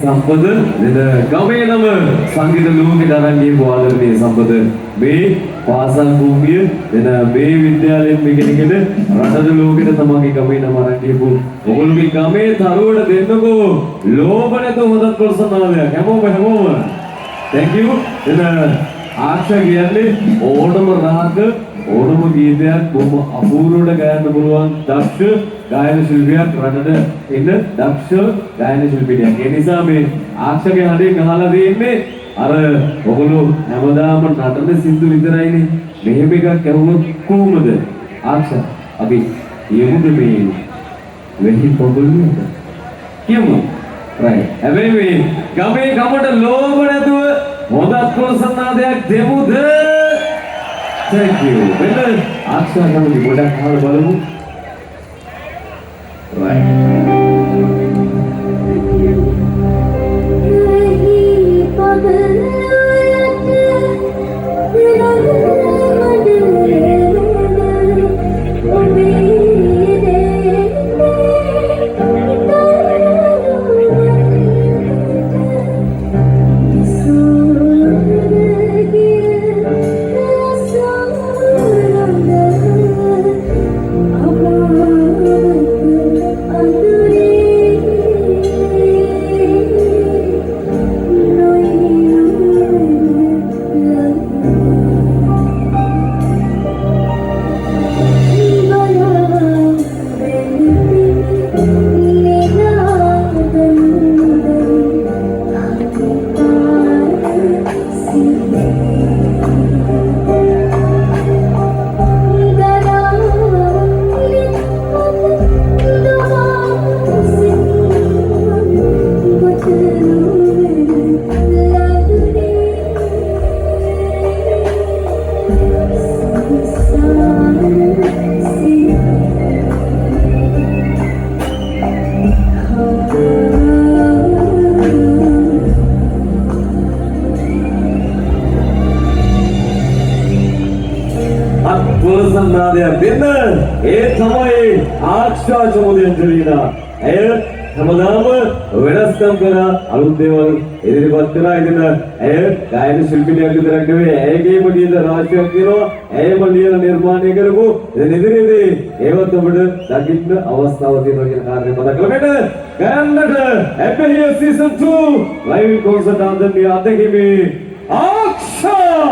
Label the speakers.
Speaker 1: සම්පත ගමේ නම සංගීත ලෝකෙට අරන් ගියපු ආදරණීය සම්පත මේ පාසල් භූමිය මේ විද්‍යාලයෙන් ඉගෙනගෙන රටද ලෝකෙට තමන්ගේ ගමේ නම අරන් ගියපු ඔයගොල්ලෝගේ ගමේ තරුවට දෙන්නකෝ ලෝභ නැතුව හොඳ ප්‍රසන්නාලයක් හැමෝම thank you ආශා කියන්නේ ඕනම රාග ඕනම ගීතයක් බොහොම අපූර්වට ගයන්න පුළුවන් දක්ෂ ගායන ශිල්පියෙක් රටට ඉන්න දක්ෂ ගායන ශිල්පියෙක්. ඒ නිසා මේ ආශාගේ හදේ ගහලා දෙන්නේ අර ඔගොල්ලෝ හැමදාම නටන සින්දු විතරයිනේ. මෙහෙම එකක් ඇහුවොත් කොහොමද? ආශා අපි යමුද මේ වෙහි පොගොල්ලුවට? කියමු. right. හැබැයි මේ ගමේ ගමට ලෝභ නැතුව හොඳ ප්‍රසන්නාදයක් දෙමුද? Thank you. Well, ආශා තමයි ගොඩක් අහලා බලමු. Right. ප්‍රසන්නාදයක් දෙන්න ඒ තමයි ආක්ෂා චමුදෙන්ජලිනා. ඇය හැමදාම වෙනස්කම් කරන අලුත් දේවල් ඉදිරිපත් කරලා ඉන්න ඇය ගායන ශිල්පිනියක් විතරක් නෙවෙයි ඇයගේම ගීත රාශියක් තියෙනවා. ඇයම ලියලා නිර්මාණය කරපු ඉදිරියේදී ඒවත් ඔබට දකින්න අවස්ථාව තියෙනවා කියන කාරණේ මතක් කරගන්න. ගයන්නට හැපි සීසන් 2 ලයිව් කොන්සර්ට් ආදරණීය අධ්‍යක්ෂකේ ආක්ෂා